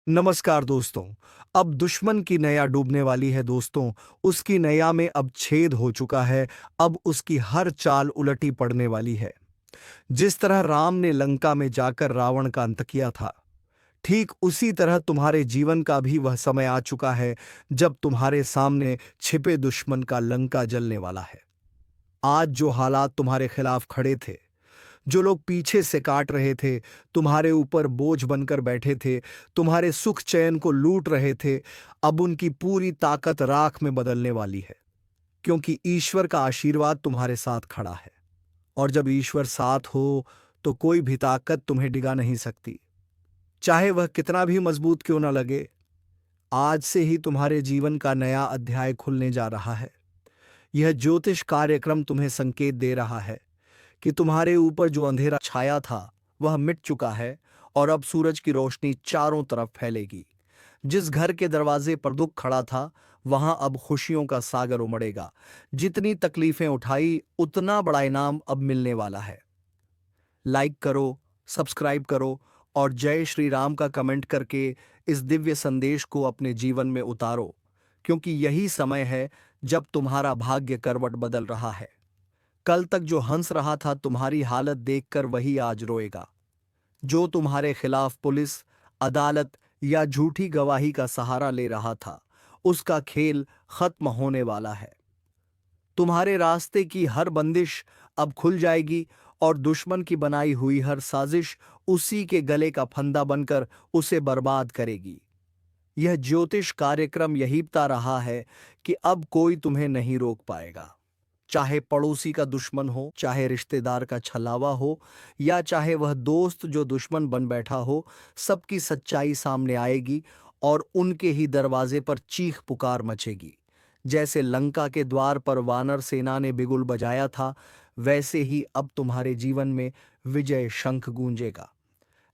नमस्कार दोस्तों। अब दुश्मन की नैया डूबने वाली है दोस्तों। उसकी नैया में अब छेद हो चुका है। अब उसकी हर चाल उलटी पड़ने वाली है। जिस तरह राम ने लंका में जाकर रावण का अंत किया था, ठीक उसी तरह तुम्हारे जीवन का भी वह समय आ चुका है जब तुम्हारे सामने छिपे दुश्मन का लंका जलने वाला है। आज जो हालात तुम्हारे खिलाफ खड़े थे, जो लोग पीछे से काट रहे थे, तुम्हारे ऊपर बोझ बनकर बैठे थे, तुम्हारे सुख चैन को लूट रहे थे, अब उनकी पूरी ताकत राख में बदलने वाली है। क्योंकि ईश्वर का आशीर्वाद तुम्हारे साथ खड़ा है। और जब ईश्वर साथ हो तो कोई भी ताकत तुम्हें डिगा नहीं सकती, चाहे वह कितना भी मजबूत क्यों ना लगे। आज से ही तुम्हारे जीवन का नया अध्याय खुलने जा रहा है। यह ज्योतिष कार्यक्रम तुम्हें संकेत दे रहा है कि तुम्हारे ऊपर जो अंधेरा छाया था वह मिट चुका है और अब सूरज की रोशनी चारों तरफ फैलेगी। जिस घर के दरवाजे पर दुख खड़ा था, वहां अब खुशियों का सागर उमड़ेगा। जितनी तकलीफें उठाई, उतना बड़ा इनाम अब मिलने वाला है। लाइक करो, सब्सक्राइब करो और जय श्री राम का कमेंट करके इस दिव्य संदेश को अपने जीवन में उतारो, क्योंकि यही समय है जब तुम्हारा भाग्य करवट बदल रहा है। कल तक जो हंस रहा था तुम्हारी हालत देखकर, वही आज रोएगा। जो तुम्हारे खिलाफ पुलिस, अदालत या झूठी गवाही का सहारा ले रहा था, उसका खेल खत्म होने वाला है। तुम्हारे रास्ते की हर बंदिश अब खुल जाएगी और दुश्मन की बनाई हुई हर साजिश उसी के गले का फंदा बनकर उसे बर्बाद करेगी। यह ज्योतिष कार्यक्रम यही बता रहा है कि अब कोई तुम्हें नहीं रोक पाएगा। चाहे पड़ोसी का दुश्मन हो, चाहे रिश्तेदार का छलावा हो, या चाहे वह दोस्त जो दुश्मन बन बैठा हो, सबकी सच्चाई सामने आएगी और उनके ही दरवाजे पर चीख पुकार मचेगी। जैसे लंका के द्वार पर वानर सेना ने बिगुल बजाया था, वैसे ही अब तुम्हारे जीवन में विजय शंख गूंजेगा।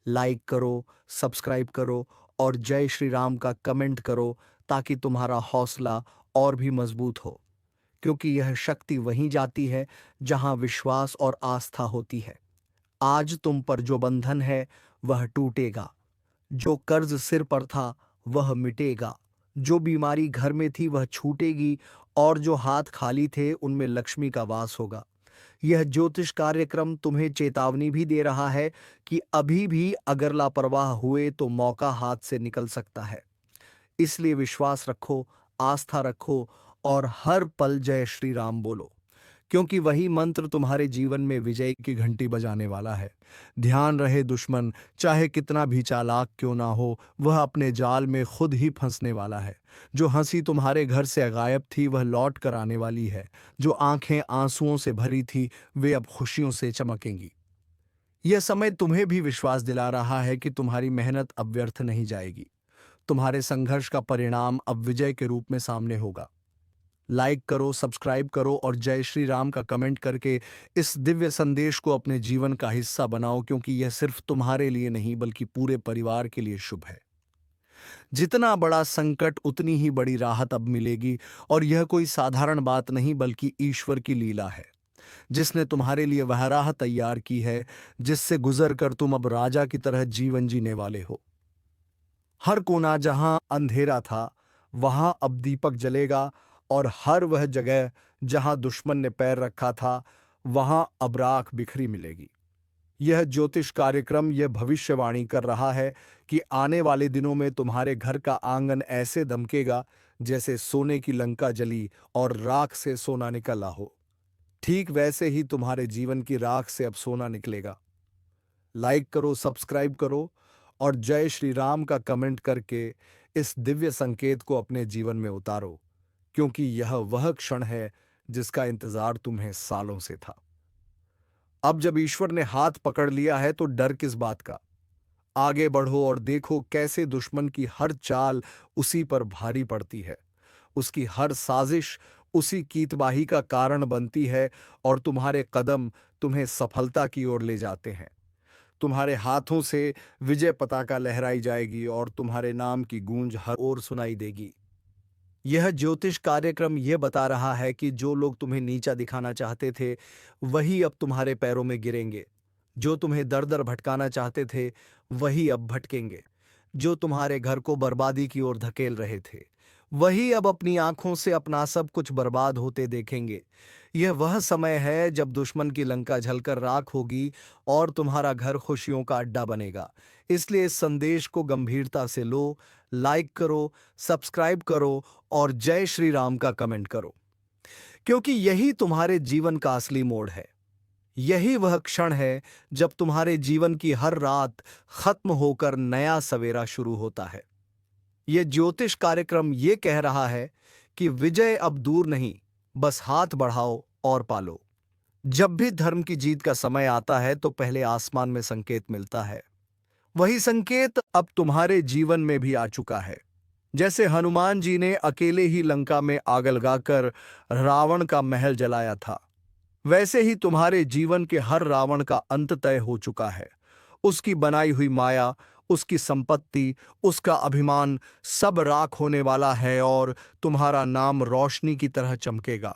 लाइक करो, सब्सक्राइब करो और जय श्री राम का कमेंट करो, ताकि तुम्हारा हौसला और भी मजबूत हो। क्योंकि यह शक्ति वहीं जाती है जहां विश्वास और आस्था होती है। आज तुम पर जो बंधन है वह टूटेगा, जो कर्ज सिर पर था वह मिटेगा, जो बीमारी घर में थी वह छूटेगी और जो हाथ खाली थे उनमें लक्ष्मी का वास होगा। यह ज्योतिष कार्यक्रम तुम्हें चेतावनी भी दे रहा है कि अभी भी अगर लापरवाह हुए तो मौका हाथ से निकल सकता है। इसलिए विश्वास रखो, आस्था रखो और हर पल जय श्री राम बोलो, क्योंकि वही मंत्र तुम्हारे जीवन में विजय की घंटी बजाने वाला है। ध्यान रहे, दुश्मन चाहे कितना भी चालाक क्यों ना हो, वह अपने जाल में खुद ही फंसने वाला है। जो हंसी तुम्हारे घर से गायब थी वह लौट कर आने वाली है। जो आंखें आंसुओं से भरी थी वे अब खुशियों से चमकेंगी। यह समय तुम्हें भी विश्वास दिला रहा है कि तुम्हारी मेहनत अब व्यर्थ नहीं जाएगी। तुम्हारे संघर्ष का परिणाम अब विजय के रूप में सामने होगा। लाइक करो, सब्सक्राइब करो और जय श्री राम का कमेंट करके इस दिव्य संदेश को अपने जीवन का हिस्सा बनाओ, क्योंकि यह सिर्फ तुम्हारे लिए नहीं बल्कि पूरे परिवार के लिए शुभ है। जितना बड़ा संकट उतनी ही बड़ी राहत अब मिलेगी, और यह कोई साधारण बात नहीं बल्कि ईश्वर की लीला है, जिसने तुम्हारे लिए वह राह तैयार की है जिससे गुजर कर तुम अब राजा की तरह जीवन जीने वाले हो। हर कोना जहां अंधेरा था वहां अब दीपक जलेगा, और हर वह जगह जहां दुश्मन ने पैर रखा था वहां अब राख बिखरी मिलेगी। यह ज्योतिष कार्यक्रम यह भविष्यवाणी कर रहा है कि आने वाले दिनों में तुम्हारे घर का आंगन ऐसे दमकेगा जैसे सोने की लंका जली और राख से सोना निकला हो। ठीक वैसे ही तुम्हारे जीवन की राख से अब सोना निकलेगा। लाइक करो, सब्सक्राइब करो और जय श्री राम का कमेंट करके इस दिव्य संकेत को अपने जीवन में उतारो, क्योंकि यह वह क्षण है जिसका इंतजार तुम्हें सालों से था। अब जब ईश्वर ने हाथ पकड़ लिया है तो डर किस बात का। आगे बढ़ो और देखो कैसे दुश्मन की हर चाल उसी पर भारी पड़ती है, उसकी हर साजिश उसी कीतबाही का कारण बनती है और तुम्हारे कदम तुम्हें सफलता की ओर ले जाते हैं। तुम्हारे हाथों से विजय पताका लहराई जाएगी और तुम्हारे नाम की गूंज हर ओर सुनाई देगी। यह ज्योतिष कार्यक्रम यह बता रहा है कि जो लोग तुम्हें नीचा दिखाना चाहते थे वही अब तुम्हारे पैरों में गिरेंगे। जो तुम्हें दर दर भटकाना चाहते थे वही अब भटकेंगे। जो तुम्हारे घर को बर्बादी की ओर धकेल रहे थे, वही अब अपनी आंखों से अपना सब कुछ बर्बाद होते देखेंगे। यह वह समय है जब दुश्मन की लंका जलकर राख होगी और तुम्हारा घर खुशियों का अड्डा बनेगा। इसलिए इस संदेश को गंभीरता से लो, लाइक करो, सब्सक्राइब करो और जय श्री राम का कमेंट करो, क्योंकि यही तुम्हारे जीवन का असली मोड़ है। यही वह क्षण है जब तुम्हारे जीवन की हर रात खत्म होकर नया सवेरा शुरू होता है। यह ज्योतिष कार्यक्रम ये कह रहा है कि विजय अब दूर नहीं, बस हाथ बढ़ाओ और पालो। जब भी धर्म की जीत का समय आता है तो पहले आसमान में संकेत मिलता है। वही संकेत अब तुम्हारे जीवन में भी आ चुका है। जैसे हनुमान जी ने अकेले ही लंका में आग लगाकर रावण का महल जलाया था, वैसे ही तुम्हारे जीवन के हर रावण का अंत तय हो चुका है। उसकी बनाई हुई माया, उसकी संपत्ति, उसका अभिमान सब राख होने वाला है और तुम्हारा नाम रोशनी की तरह चमकेगा।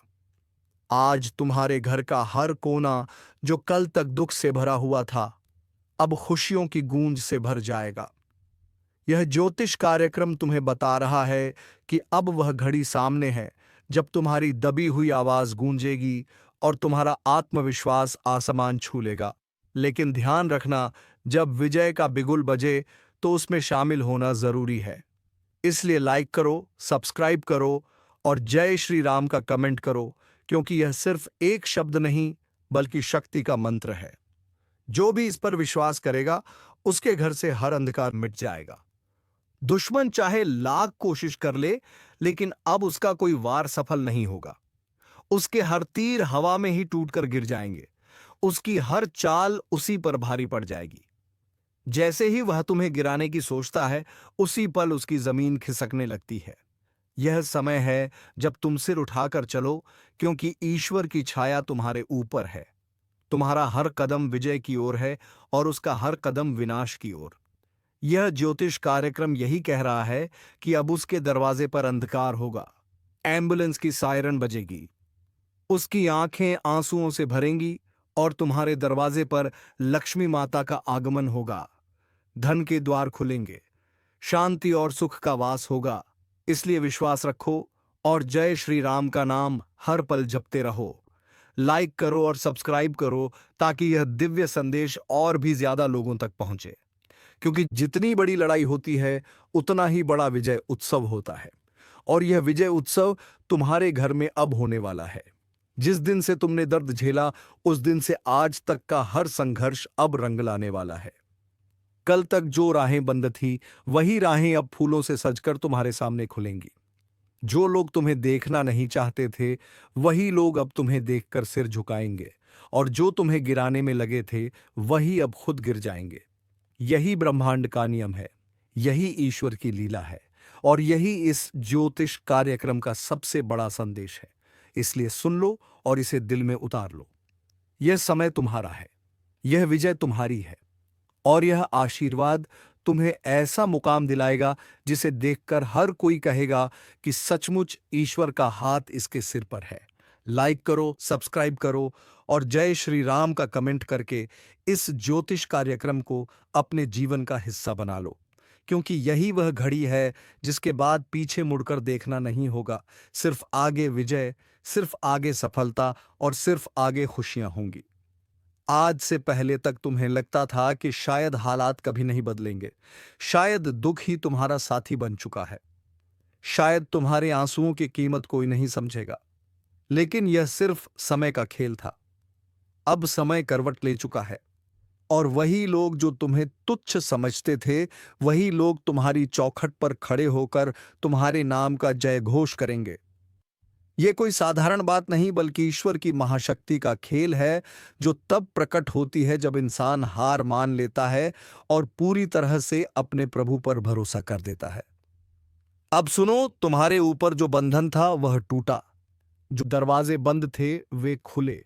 आज तुम्हारे घर का हर कोना जो कल तक दुख से भरा हुआ था, अब खुशियों की गूंज से भर जाएगा। यह ज्योतिष कार्यक्रम तुम्हें बता रहा है कि अब वह घड़ी सामने है जब तुम्हारी दबी हुई आवाज गूंजेगी और तुम्हारा आत्मविश्वास आसमान छू लेगा। लेकिन ध्यान रखना, जब विजय का बिगुल बजे तो उसमें शामिल होना जरूरी है। इसलिए लाइक करो, सब्सक्राइब करो और जय श्री राम का कमेंट करो, क्योंकि यह सिर्फ एक शब्द नहीं बल्कि शक्ति का मंत्र है। जो भी इस पर विश्वास करेगा उसके घर से हर अंधकार मिट जाएगा। दुश्मन चाहे लाख कोशिश कर ले, लेकिन अब उसका कोई वार सफल नहीं होगा। उसके हर तीर हवा में ही टूटकर गिर जाएंगे। उसकी हर चाल उसी पर भारी पड़ जाएगी। जैसे ही वह तुम्हें गिराने की सोचता है, उसी पल उसकी जमीन खिसकने लगती है। यह समय है जब तुम सिर उठाकर चलो, क्योंकि ईश्वर की छाया तुम्हारे ऊपर है। तुम्हारा हर कदम विजय की ओर है और उसका हर कदम विनाश की ओर। यह ज्योतिष कार्यक्रम यही कह रहा है कि अब उसके दरवाजे पर अंधकार होगा, एम्बुलेंस की सायरन बजेगी, उसकी आंखें आंसुओं से भरेंगी और तुम्हारे दरवाजे पर लक्ष्मी माता का आगमन होगा। धन के द्वार खुलेंगे, शांति और सुख का वास होगा। इसलिए विश्वास रखो और जय श्री राम का नाम हर पल जपते रहो। लाइक करो और सब्सक्राइब करो ताकि यह दिव्य संदेश और भी ज्यादा लोगों तक पहुंचे, क्योंकि जितनी बड़ी लड़ाई होती है उतना ही बड़ा विजय उत्सव होता है। और यह विजय उत्सव तुम्हारे घर में अब होने वाला है। जिस दिन से तुमने दर्द झेला, उस दिन से आज तक का हर संघर्ष अब रंग लाने वाला है। कल तक जो राहें बंद थी, वही राहें अब फूलों से सजकर तुम्हारे सामने खुलेंगी। जो लोग तुम्हें देखना नहीं चाहते थे, वही लोग अब तुम्हें देखकर सिर झुकाएंगे, और जो तुम्हें गिराने में लगे थे, वही अब खुद गिर जाएंगे। यही ब्रह्मांड का नियम है, यही ईश्वर की लीला है, और यही इस ज्योतिष कार्यक्रम का सबसे बड़ा संदेश है। इसलिए सुन लो और इसे दिल में उतार लो। यह समय तुम्हारा है, यह विजय तुम्हारी है, और यह आशीर्वाद तुम्हें ऐसा मुकाम दिलाएगा जिसे देखकर हर कोई कहेगा कि सचमुच ईश्वर का हाथ इसके सिर पर है। लाइक करो, सब्सक्राइब करो और जय श्री राम का कमेंट करके इस ज्योतिष कार्यक्रम को अपने जीवन का हिस्सा बना लो, क्योंकि यही वह घड़ी है जिसके बाद पीछे मुड़कर देखना नहीं होगा। सिर्फ आगे विजय, सिर्फ आगे सफलता और सिर्फ आगे खुशियां होंगी। आज से पहले तक तुम्हें लगता था कि शायद हालात कभी नहीं बदलेंगे, शायद दुख ही तुम्हारा साथी बन चुका है, शायद तुम्हारे आंसुओं की कीमत कोई नहीं समझेगा। लेकिन यह सिर्फ समय का खेल था। अब समय करवट ले चुका है, और वही लोग जो तुम्हें तुच्छ समझते थे, वही लोग तुम्हारी चौखट पर खड़े होकर तुम्हारे नाम का जय घोष करेंगे। यह कोई साधारण बात नहीं, बल्कि ईश्वर की महाशक्ति का खेल है, जो तब प्रकट होती है जब इंसान हार मान लेता है और पूरी तरह से अपने प्रभु पर भरोसा कर देता है। अब सुनो, तुम्हारे ऊपर जो बंधन था वह टूटा, जो दरवाजे बंद थे वे खुले,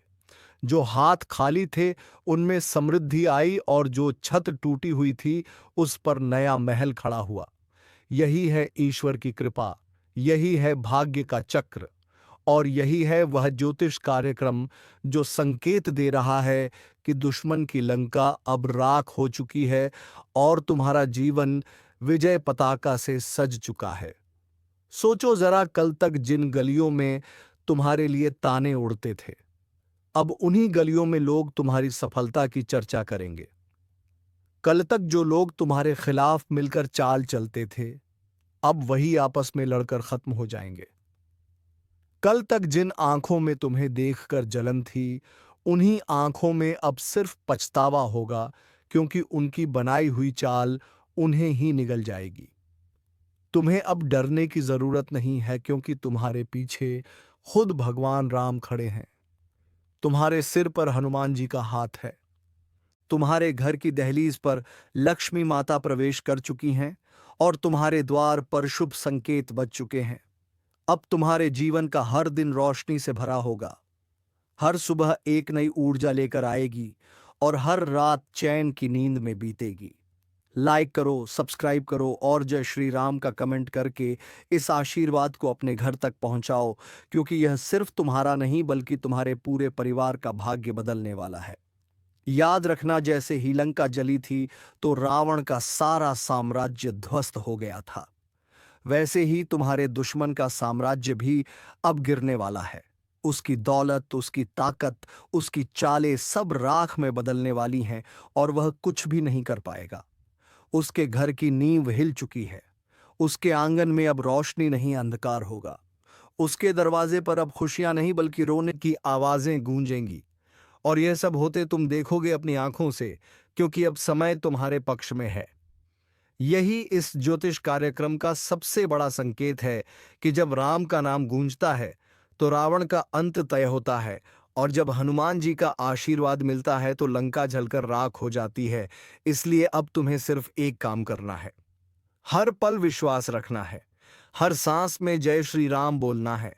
जो हाथ खाली थे उनमें समृद्धि आई, और जो छत टूटी हुई थी उस पर नया महल खड़ा हुआ। यही है ईश्वर की कृपा, यही है भाग्य का चक्र, और यही है वह ज्योतिष कार्यक्रम जो संकेत दे रहा है कि दुश्मन की लंका अब राख हो चुकी है और तुम्हारा जीवन विजय पताका से सज चुका है। सोचो जरा, कल तक जिन गलियों में तुम्हारे लिए ताने उड़ते थे, अब उन्हीं गलियों में लोग तुम्हारी सफलता की चर्चा करेंगे। कल तक जो लोग तुम्हारे खिलाफ मिलकर चाल चलते थे, अब वही आपस में लड़कर खत्म हो जाएंगे। कल तक जिन आंखों में तुम्हें देखकर जलन थी, उन्हीं आंखों में अब सिर्फ पछतावा होगा, क्योंकि उनकी बनाई हुई चाल उन्हें ही निगल जाएगी। तुम्हें अब डरने की जरूरत नहीं है, क्योंकि तुम्हारे पीछे खुद भगवान राम खड़े हैं। तुम्हारे सिर पर हनुमान जी का हाथ है। तुम्हारे घर की दहलीज पर लक्ष्मी माता प्रवेश कर चुकी हैं और तुम्हारे द्वार पर शुभ संकेत बज चुके हैं। अब तुम्हारे जीवन का हर दिन रोशनी से भरा होगा। हर सुबह एक नई ऊर्जा लेकर आएगी और हर रात चैन की नींद में बीतेगी। लाइक करो, सब्सक्राइब करो और जय श्री राम का कमेंट करके इस आशीर्वाद को अपने घर तक पहुंचाओ, क्योंकि यह सिर्फ तुम्हारा नहीं बल्कि तुम्हारे पूरे परिवार का भाग्य बदलने वाला है। याद रखना, जैसे ही लंका जली थी तो रावण का सारा साम्राज्य ध्वस्त हो गया था, वैसे ही तुम्हारे दुश्मन का साम्राज्य भी अब गिरने वाला है। उसकी दौलत, उसकी ताकत, उसकी चालें सब राख में बदलने वाली हैं और वह कुछ भी नहीं कर पाएगा। उसके घर की नींव हिल चुकी है। उसके आंगन में अब रोशनी नहीं, अंधकार होगा। उसके दरवाजे पर अब खुशियां नहीं बल्कि रोने की आवाजें गूंजेंगी। और यह सब होते तुम देखोगे अपनी आंखों से, क्योंकि अब समय तुम्हारे पक्ष में है। यही इस ज्योतिष कार्यक्रम का सबसे बड़ा संकेत है कि जब राम का नाम गूंजता है तो रावण का अंत तय होता है, और जब हनुमान जी का आशीर्वाद मिलता है तो लंका जलकर राख हो जाती है। इसलिए अब तुम्हें सिर्फ एक काम करना है, हर पल विश्वास रखना है, हर सांस में जय श्री राम बोलना है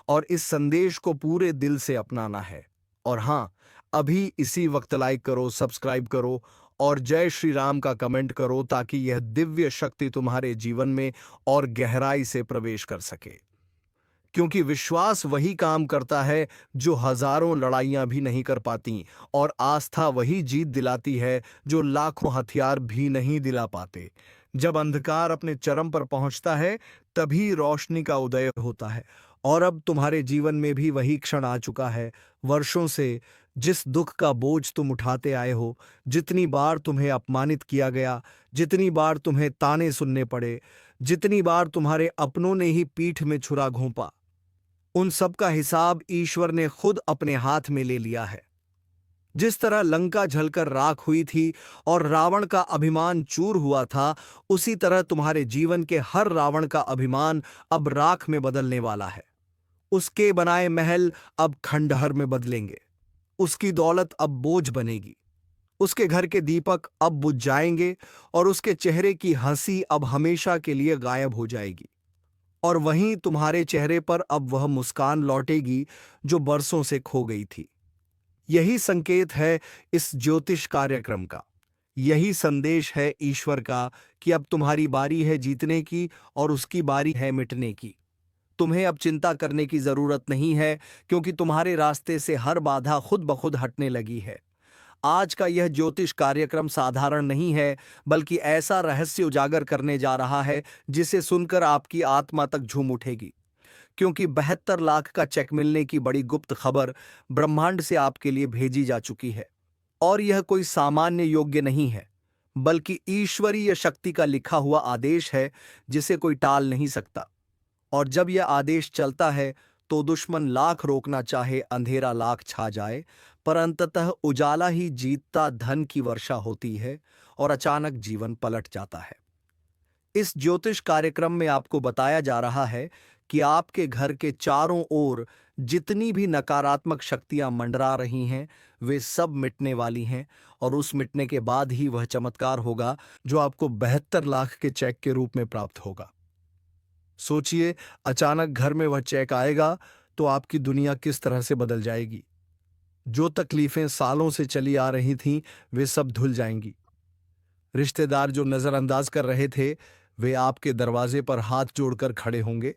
और इस संदेश को पूरे दिल से अपनाना है। और हाँ, अभी इसी वक्त लाइक करो, सब्सक्राइब करो और जय श्री राम का कमेंट करो, ताकि यह दिव्य शक्ति तुम्हारे जीवन में और गहराई से प्रवेश कर सके। क्योंकि विश्वास वही काम करता है जो हजारों लड़ाइयां भी नहीं कर पाती, और आस्था वही जीत दिलाती है जो लाखों हथियार भी नहीं दिला पाते। जब अंधकार अपने चरम पर पहुंचता है, तभी रोशनी का उदय होता है। और अब तुम्हारे जीवन में भी वही क्षण आ चुका है। वर्षों से जिस दुख का बोझ तुम उठाते आए हो, जितनी बार तुम्हें अपमानित किया गया, जितनी बार तुम्हें ताने सुनने पड़े, जितनी बार तुम्हारे अपनों ने ही पीठ में छुरा घोंपा, उन सब का हिसाब ईश्वर ने खुद अपने हाथ में ले लिया है। जिस तरह लंका जलकर राख हुई थी और रावण का अभिमान चूर हुआ था, उसी तरह तुम्हारे जीवन के हर रावण का अभिमान अब राख में बदलने वाला है। उसके बनाए महल अब खंडहर में बदलेंगे। उसकी दौलत अब बोझ बनेगी। उसके घर के दीपक अब बुझ जाएंगे और उसके चेहरे की हंसी अब हमेशा के लिए गायब हो जाएगी। और वहीं तुम्हारे चेहरे पर अब वह मुस्कान लौटेगी जो बरसों से खो गई थी। यही संकेत है इस ज्योतिष कार्यक्रम का। यही संदेश है ईश्वर का कि अब तुम्हारी बारी है जीतने की और उसकी बारी है मिटने की। तुम्हें अब चिंता करने की जरूरत नहीं है, क्योंकि तुम्हारे रास्ते से हर बाधा खुद ब खुद हटने लगी है। आज का यह ज्योतिष कार्यक्रम साधारण नहीं है, बल्कि ऐसा रहस्य उजागर करने जा रहा है जिसे सुनकर आपकी आत्मा तक झूम उठेगी। क्योंकि 72 लाख का चेक मिलने की बड़ी गुप्त खबर ब्रह्मांड से आपके लिए भेजी जा चुकी है। और यह कोई सामान्य योग्य नहीं है, बल्कि ईश्वरीय शक्ति का लिखा हुआ आदेश है जिसे कोई टाल नहीं सकता। और जब यह आदेश चलता है तो दुश्मन लाख रोकना चाहे, अंधेरा लाख छा जाए, पर अंततः उजाला ही जीतता धन की वर्षा होती है और अचानक जीवन पलट जाता है। इस ज्योतिष कार्यक्रम में आपको बताया जा रहा है कि आपके घर के चारों ओर जितनी भी नकारात्मक शक्तियां मंडरा रही हैं, वे सब मिटने वाली हैं, और उस मिटने के बाद ही वह चमत्कार होगा जो आपको 72 लाख के चेक के रूप में प्राप्त होगा। सोचिए, अचानक घर में वह चेक आएगा तो आपकी दुनिया किस तरह से बदल जाएगी। जो तकलीफें सालों से चली आ रही थीं, वे सब धुल जाएंगी। रिश्तेदार जो नजरअंदाज कर रहे थे, वे आपके दरवाजे पर हाथ जोड़कर खड़े होंगे,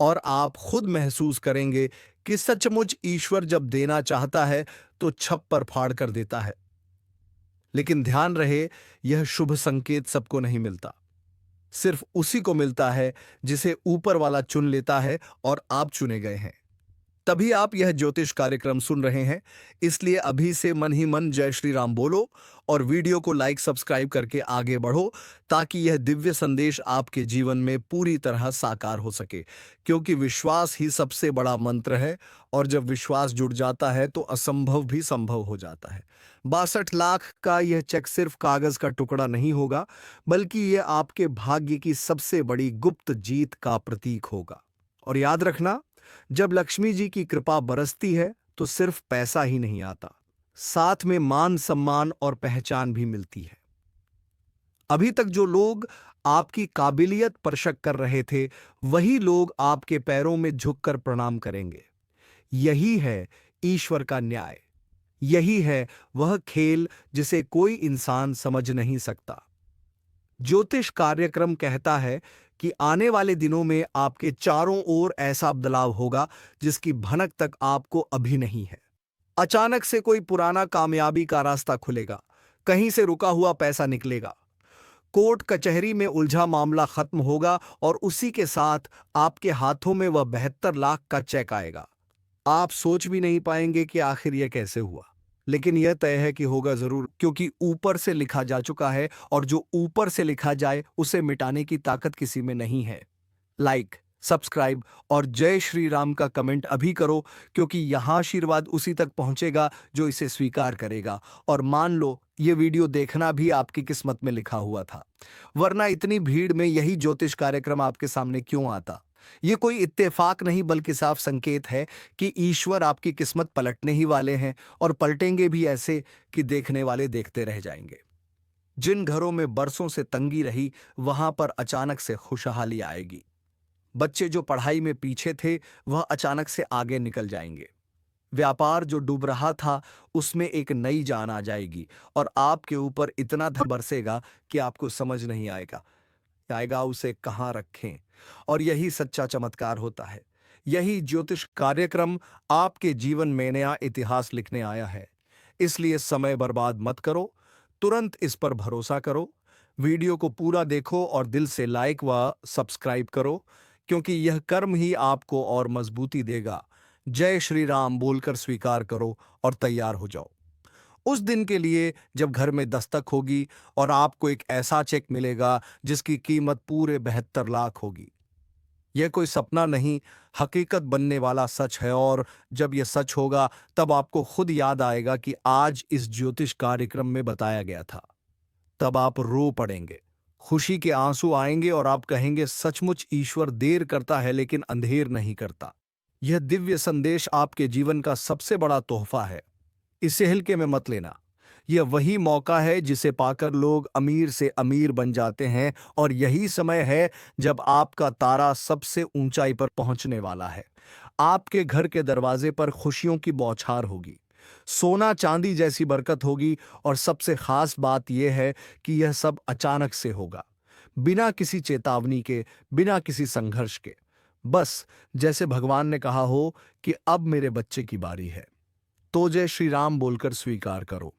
और आप खुद महसूस करेंगे कि सचमुच ईश्वर जब देना चाहता है तो छप्पर फाड़ कर देता है। लेकिन ध्यान रहे, यह शुभ संकेत सबको नहीं मिलता। सिर्फ उसी को मिलता है जिसे ऊपर वाला चुन लेता है, और आप चुने गए हैं। तभी आप यह ज्योतिष कार्यक्रम सुन रहे हैं। इसलिए अभी से मन ही मन जय श्री राम बोलो और वीडियो को लाइक सब्सक्राइब करके आगे बढ़ो, ताकि यह दिव्य संदेश आपके जीवन में पूरी तरह साकार हो सके। क्योंकि विश्वास ही सबसे बड़ा मंत्र है, और जब विश्वास जुड़ जाता है तो असंभव भी संभव हो जाता है। 62 लाख का यह चेक सिर्फ कागज का टुकड़ा नहीं होगा, बल्कि यह आपके भाग्य की सबसे बड़ी गुप्त जीत का प्रतीक होगा। और याद रखना, जब लक्ष्मी जी की कृपा बरसती है तो सिर्फ पैसा ही नहीं आता, साथ में मान सम्मान और पहचान भी मिलती है। अभी तक जो लोग आपकी काबिलियत पर शक कर रहे थे, वही लोग आपके पैरों में झुककर प्रणाम करेंगे। यही है ईश्वर का न्याय। यही है वह खेल जिसे कोई इंसान समझ नहीं सकता। ज्योतिष कार्यक्रम कहता है कि आने वाले दिनों में आपके चारों ओर ऐसा बदलाव होगा जिसकी भनक तक आपको अभी नहीं है। अचानक से कोई पुराना कामयाबी का रास्ता खुलेगा, कहीं से रुका हुआ पैसा निकलेगा, कोर्ट कचहरी में उलझा मामला खत्म होगा, और उसी के साथ आपके हाथों में वह 72 लाख का चेक आएगा। आप सोच भी नहीं पाएंगे कि आखिर यह कैसे हुआ, लेकिन यह तय है कि होगा जरूर, क्योंकि ऊपर से लिखा जा चुका है, और जो ऊपर से लिखा जाए उसे मिटाने की ताकत किसी में नहीं है। लाइक, सब्सक्राइब और जय श्री राम का कमेंट अभी करो, क्योंकि यहां आशीर्वाद उसी तक पहुंचेगा जो इसे स्वीकार करेगा। और मान लो ये वीडियो देखना भी आपकी किस्मत में लिखा हुआ था, वरना इतनी भीड़ में यही ज्योतिष कार्यक्रम आपके सामने क्यों आता। ये कोई इत्तेफाक नहीं, बल्कि साफ संकेत है कि ईश्वर आपकी किस्मत पलटने ही वाले हैं, और पलटेंगे भी ऐसे कि देखने वाले देखते रह जाएंगे। जिन घरों में बरसों से तंगी रही, वहां पर अचानक से खुशहाली आएगी। बच्चे जो पढ़ाई में पीछे थे, वह अचानक से आगे निकल जाएंगे। व्यापार जो डूब रहा था, उसमें एक नई जान आ जाएगी, और आपके ऊपर इतना धन बरसेगा कि आपको समझ नहीं आएगा उसे कहाँ रखें। और यही सच्चा चमत्कार होता है। यही ज्योतिष कार्यक्रम आपके जीवन में नया इतिहास लिखने आया है। इसलिए समय बर्बाद मत करो, तुरंत इस पर भरोसा करो। वीडियो को पूरा देखो और दिल से लाइक व सब्सक्राइब करो, क्योंकि यह कर्म ही आपको और मजबूती देगा। जय श्री राम बोलकर स्वीकार करो और तैयार हो जाओ उस दिन के लिए जब घर में दस्तक होगी और आपको एक ऐसा चेक मिलेगा जिसकी कीमत पूरे 72 लाख होगी। यह कोई सपना नहीं, हकीकत बनने वाला सच है। और जब यह सच होगा, तब आपको खुद याद आएगा कि आज इस ज्योतिष कार्यक्रम में बताया गया था। तब आप रो पड़ेंगे, खुशी के आंसू आएंगे, और आप कहेंगे, सचमुच ईश्वर देर करता है लेकिन अंधेर नहीं करता। यह दिव्य संदेश आपके जीवन का सबसे बड़ा तोहफा है। इसे हल्के में मत लेना। यह वही मौका है जिसे पाकर लोग अमीर से अमीर बन जाते हैं, और यही समय है जब आपका तारा सबसे ऊंचाई पर पहुंचने वाला है। आपके घर के दरवाजे पर खुशियों की बौछार होगी, सोना चांदी जैसी बरकत होगी, और सबसे खास बात यह है कि यह सब अचानक से होगा, बिना किसी चेतावनी के, बिना किसी संघर्ष के। बस जैसे भगवान ने कहा हो कि अब मेरे बच्चे की बारी है, तो जय श्री राम बोलकर स्वीकार करो।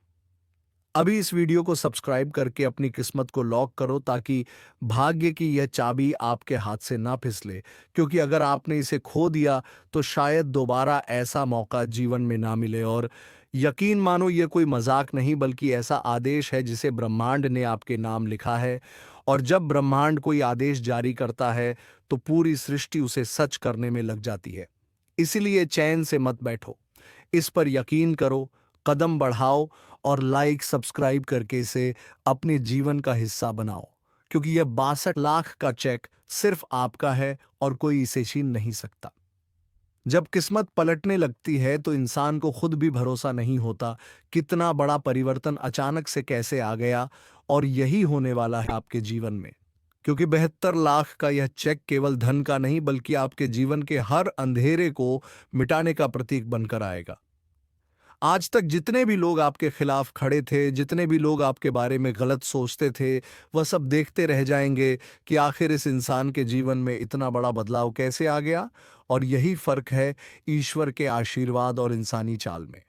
अभी इस वीडियो को सब्सक्राइब करके अपनी किस्मत को लॉक करो, ताकि भाग्य की यह चाबी आपके हाथ से ना फिसले। क्योंकि अगर आपने इसे खो दिया तो शायद दोबारा ऐसा मौका जीवन में ना मिले। और यकीन मानो, यह कोई मजाक नहीं, बल्कि ऐसा आदेश है जिसे ब्रह्मांड ने आपके नाम लिखा है। और जब ब्रह्मांड कोई आदेश जारी करता है तो पूरी सृष्टि उसे सच करने में लग जाती है। इसीलिए चैन से मत बैठो, इस पर यकीन करो, कदम बढ़ाओ, और लाइक सब्सक्राइब करके इसे अपने जीवन का हिस्सा बनाओ। क्योंकि यह 62 लाख का चेक सिर्फ आपका है, और कोई इसे छीन नहीं सकता। जब किस्मत पलटने लगती है तो इंसान को खुद भी भरोसा नहीं होता, कितना बड़ा परिवर्तन अचानक से कैसे आ गया। और यही होने वाला है आपके जीवन में। क्योंकि 72 लाख का यह चेक केवल धन का नहीं, बल्कि आपके जीवन के हर अंधेरे को मिटाने का प्रतीक बनकर आएगा। आज तक जितने भी लोग आपके खिलाफ खड़े थे, जितने भी लोग आपके बारे में गलत सोचते थे, वह सब देखते रह जाएंगे कि आखिर इस इंसान के जीवन में इतना बड़ा बदलाव कैसे आ गया। और यही फर्क है ईश्वर के आशीर्वाद और इंसानी चाल में।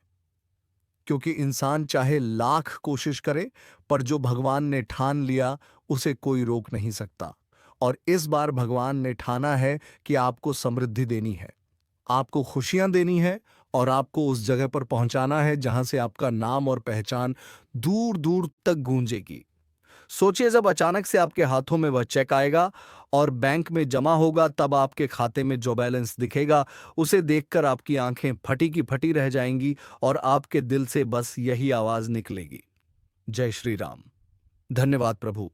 क्योंकि इंसान चाहे लाख कोशिश करे, पर जो भगवान ने ठान लिया उसे कोई रोक नहीं सकता। और इस बार भगवान ने ठाना है कि आपको समृद्धि देनी है, आपको खुशियां देनी है और आपको उस जगह पर पहुंचाना है जहां से आपका नाम और पहचान दूर दूर तक गूंजेगी। सोचिए, जब अचानक से आपके हाथों में वह चेक आएगा और बैंक में जमा होगा, तब आपके खाते में जो बैलेंस दिखेगा उसे देखकर आपकी आंखें फटी की फटी रह जाएंगी और आपके दिल से बस यही आवाज निकलेगी, जय श्री राम। धन्यवाद प्रभु,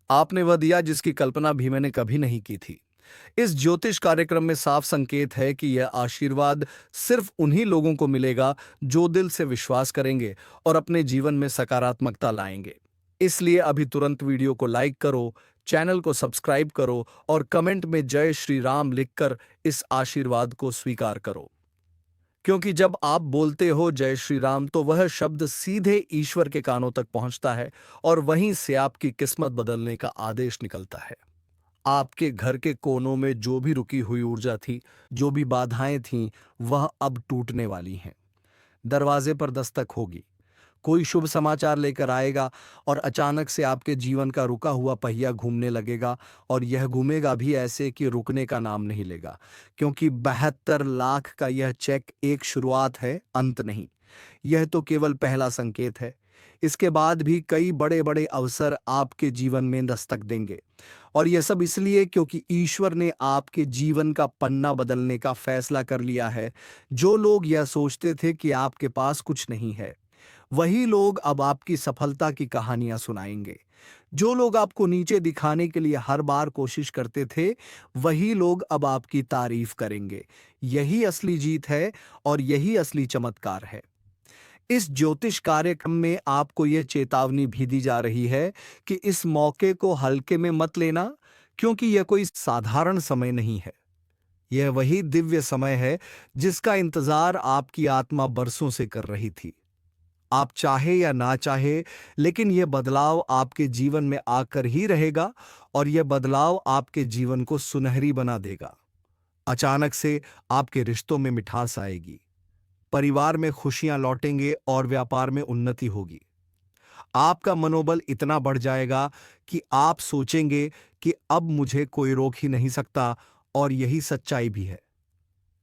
आपने वह दिया जिसकी कल्पना भी मैंने कभी नहीं की थी। इस ज्योतिष कार्यक्रम में साफ संकेत है कि यह आशीर्वाद सिर्फ उन्हीं लोगों को मिलेगा जो दिल से विश्वास करेंगे और अपने जीवन में सकारात्मकता लाएंगे। इसलिए अभी तुरंत वीडियो को लाइक करो, चैनल को सब्सक्राइब करो और कमेंट में जय श्री राम लिखकर इस आशीर्वाद को स्वीकार करो। क्योंकि जब आप बोलते हो जय श्री राम, तो वह शब्द सीधे ईश्वर के कानों तक पहुंचता है और वहीं से आपकी किस्मत बदलने का आदेश निकलता है। आपके घर के कोनों में जो भी रुकी हुई ऊर्जा थी, जो भी बाधाएं थीं, वह अब टूटने वाली हैं। दरवाजे पर दस्तक होगी, कोई शुभ समाचार लेकर आएगा और अचानक से आपके जीवन का रुका हुआ पहिया घूमने लगेगा और यह घूमेगा भी ऐसे कि रुकने का नाम नहीं लेगा, क्योंकि 72 लाख का यह चेक एक शुरुआत है, अंत नहीं। यह तो केवल पहला संकेत है। इसके बाद भी कई बड़े बड़े अवसर आपके जीवन में दस्तक देंगे और यह सब इसलिए क्योंकि ईश्वर ने आपके जीवन का पन्ना बदलने का फैसला कर लिया है। जो लोग यह सोचते थे कि आपके पास कुछ नहीं है, वही लोग अब आपकी सफलता की कहानियां सुनाएंगे। जो लोग आपको नीचे दिखाने के लिए हर बार कोशिश करते थे, वही लोग अब आपकी तारीफ करेंगे। यही असली जीत है और यही असली चमत्कार है। इस ज्योतिष कार्यक्रम में आपको यह चेतावनी भी दी जा रही है कि इस मौके को हल्के में मत लेना, क्योंकि यह कोई साधारण समय नहीं है। यह वही दिव्य समय है जिसका इंतजार आपकी आत्मा बरसों से कर रही थी। आप चाहे या ना चाहे, लेकिन यह बदलाव आपके जीवन में आकर ही रहेगा और यह बदलाव आपके जीवन को सुनहरी बना देगा। अचानक से आपके रिश्तों में मिठास आएगी, परिवार में खुशियां लौटेंगे और व्यापार में उन्नति होगी। आपका मनोबल इतना बढ़ जाएगा कि आप सोचेंगे कि अब मुझे कोई रोक ही नहीं सकता, और यही सच्चाई भी है।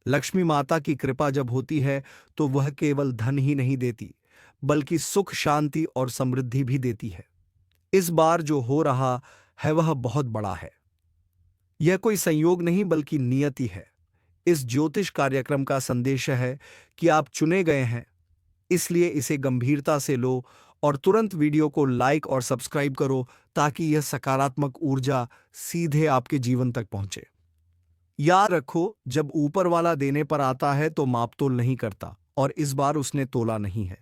लक्ष्मी माता की कृपा जब होती है तो वह केवल धन ही नहीं देती, बल्कि सुख, शांति और समृद्धि भी देती है। इस बार जो हो रहा है वह बहुत बड़ा है। यह कोई संयोग नहीं बल्कि नियति है। इस ज्योतिष कार्यक्रम का संदेश है कि आप चुने गए हैं, इसलिए इसे गंभीरता से लो और तुरंत वीडियो को लाइक और सब्सक्राइब करो ताकि यह सकारात्मक ऊर्जा सीधे आपके जीवन तक पहुंचे। याद रखो, जब ऊपर वाला देने पर आता है तो मापतोल नहीं करता, और इस बार उसने तोला नहीं है,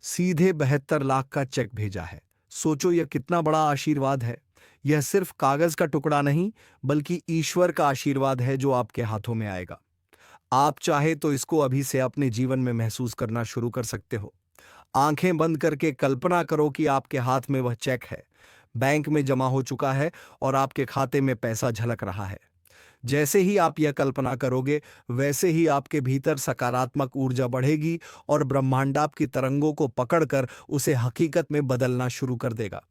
सीधे 72 लाख का चेक भेजा है। सोचो यह कितना बड़ा आशीर्वाद है। यह सिर्फ कागज का टुकड़ा नहीं, बल्कि ईश्वर का आशीर्वाद है जो आपके हाथों में आएगा। आप चाहे तो इसको अभी से अपने जीवन में महसूस करना शुरू कर सकते हो। आंखें बंद करके कल्पना करो कि आपके हाथ में वह चेक है, बैंक में जमा हो चुका है और आपके खाते में पैसा झलक रहा है। जैसे ही आप यह कल्पना करोगे, वैसे ही आपके भीतर सकारात्मक ऊर्जा बढ़ेगी और ब्रह्मांड आपकी तरंगों को पकड़कर उसे हकीकत में बदलना शुरू कर देगा।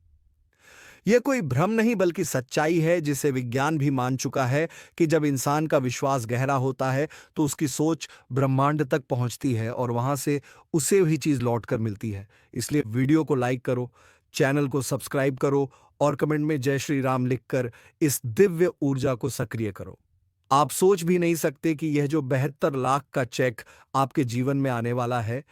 यह कोई भ्रम नहीं बल्कि सच्चाई है, जिसे विज्ञान भी मान चुका है कि जब इंसान का विश्वास गहरा होता है तो उसकी सोच ब्रह्मांड तक पहुंचती है और वहां से उसे वही चीज लौट कर मिलती है। इसलिए वीडियो को लाइक करो, चैनल को सब्सक्राइब करो और कमेंट में जय श्री राम लिखकर इस दिव्य ऊर्जा को सक्रिय करो। आप सोच भी नहीं सकते कि यह जो 72 लाख का चेक आपके जीवन में आने वाला है,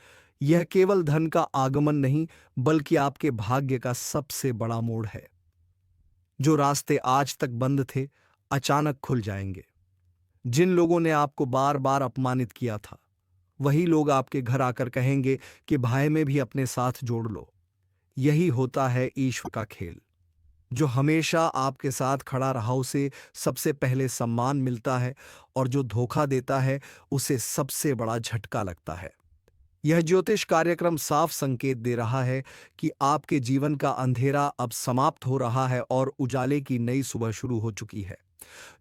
यह केवल धन का आगमन नहीं, बल्कि आपके भाग्य का सबसे बड़ा मोड़ है। जो रास्ते आज तक बंद थे, अचानक खुल जाएंगे। जिन लोगों ने आपको बार बार अपमानित किया था, वही लोग आपके घर आकर कहेंगे कि भाई में भी अपने साथ जोड़ लो। यही होता है ईश्वर का खेल। जो हमेशा आपके साथ खड़ा रहा उसे सबसे पहले सम्मान मिलता है, और जो धोखा देता है उसे सबसे बड़ा झटका लगता है। यह ज्योतिष कार्यक्रम साफ संकेत दे रहा है कि आपके जीवन का अंधेरा अब समाप्त हो रहा है और उजाले की नई सुबह शुरू हो चुकी है।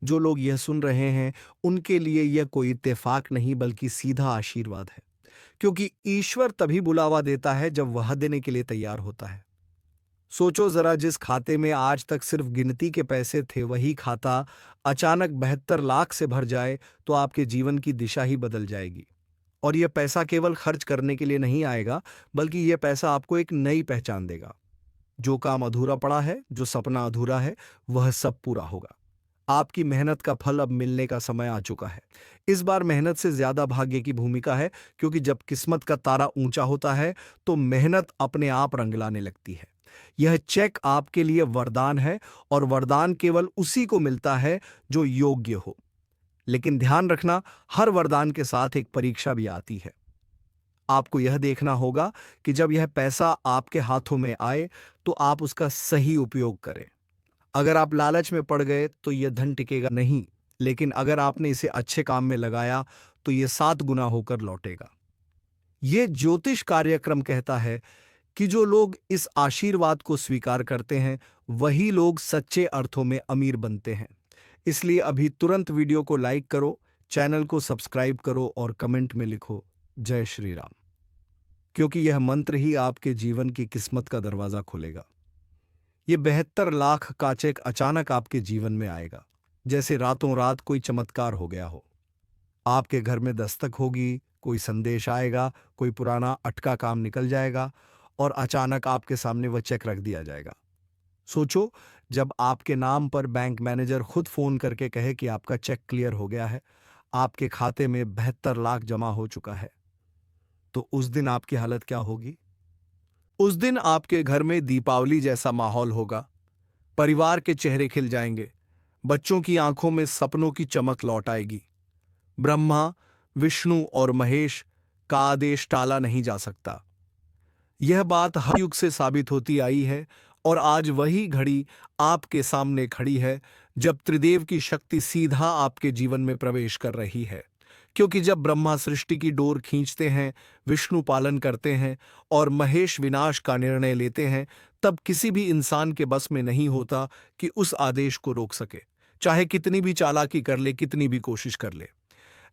जो लोग यह सुन रहे हैं, उनके लिए यह कोई इत्तेफाक नहीं बल्कि सीधा आशीर्वाद है, क्योंकि ईश्वर तभी बुलावा देता है जब वह देने के लिए तैयार होता है। सोचो जरा, जिस खाते में आज तक सिर्फ गिनती के पैसे थे, वही खाता अचानक 72 लाख से भर जाए तो आपके जीवन की दिशा ही बदल जाएगी। और यह पैसा केवल खर्च करने के लिए नहीं आएगा, बल्कि यह पैसा आपको एक नई पहचान देगा। जो काम अधूरा पड़ा है, जो सपना अधूरा है, वह सब पूरा होगा। आपकी मेहनत का फल अब मिलने का समय आ चुका है। इस बार मेहनत से ज्यादा भाग्य की भूमिका है, क्योंकि जब किस्मत का तारा ऊंचा होता है तो मेहनत अपने आप रंग लाने लगती है। यह चेक आपके लिए वरदान है, और वरदान केवल उसी को मिलता है जो योग्य हो। लेकिन ध्यान रखना, हर वरदान के साथ एक परीक्षा भी आती है। आपको यह देखना होगा कि जब यह पैसा आपके हाथों में आए तो आप उसका सही उपयोग करें। अगर आप लालच में पड़ गए तो यह धन टिकेगा नहीं, लेकिन अगर आपने इसे अच्छे काम में लगाया तो यह 7 गुना होकर लौटेगा। यह ज्योतिष कार्यक्रम कहता है कि जो लोग इस आशीर्वाद को स्वीकार करते हैं, वही लोग सच्चे अर्थों में अमीर बनते हैं। इसलिए अभी तुरंत वीडियो को लाइक करो, चैनल को सब्सक्राइब करो और कमेंट में लिखो जय श्री राम, क्योंकि यह मंत्र ही आपके जीवन की किस्मत का दरवाजा खोलेगा। ये 72 लाख का चेक अचानक आपके जीवन में आएगा, जैसे रातों रात कोई चमत्कार हो गया हो। आपके घर में दस्तक होगी, कोई संदेश आएगा, कोई पुराना अटका काम निकल जाएगा और अचानक आपके सामने वह चेक रख दिया जाएगा। सोचो, जब आपके नाम पर बैंक मैनेजर खुद फोन करके कहे कि आपका चेक क्लियर हो गया है, आपके खाते में 72 लाख जमा हो चुका है, तो उस दिन आपकी हालत क्या होगी? उस दिन आपके घर में दीपावली जैसा माहौल होगा। परिवार के चेहरे खिल जाएंगे, बच्चों की आंखों में सपनों की चमक लौट आएगी। ब्रह्मा, विष्णु और महेश का आदेश टाला नहीं जा सकता। यह बात हर युग से साबित होती आई है, और आज वही घड़ी आपके सामने खड़ी है जब त्रिदेव की शक्ति सीधा आपके जीवन में प्रवेश कर रही है। क्योंकि जब ब्रह्मा सृष्टि की डोर खींचते हैं, विष्णु पालन करते हैं और महेश विनाश का निर्णय लेते हैं, तब किसी भी इंसान के बस में नहीं होता कि उस आदेश को रोक सके, चाहे कितनी भी चालाकी कर ले, कितनी भी कोशिश कर ले।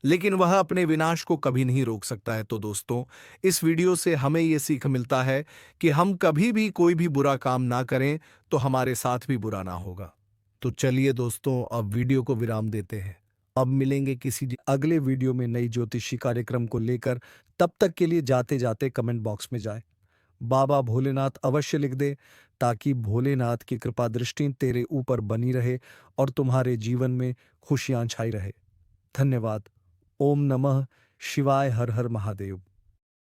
लेकिन वह अपने विनाश को कभी नहीं रोक सकता है। तो दोस्तों, इस वीडियो से हमें यह सीख मिलता है कि हम कभी भी कोई भी बुरा काम ना करें तो हमारे साथ भी बुरा ना होगा। तो चलिए दोस्तों, अब वीडियो को विराम देते हैं। अब मिलेंगे किसी अगले वीडियो में नई ज्योतिषी कार्यक्रम को लेकर। तब तक के लिए जाते जाते कमेंट बॉक्स में जाए बाबा भोलेनाथ अवश्य लिख दे, ताकि भोलेनाथ की कृपा दृष्टि तेरे ऊपर बनी रहे और तुम्हारे जीवन में खुशियां छाई रहे। धन्यवाद। ओम नमः शिवाय। हर हर महादेव।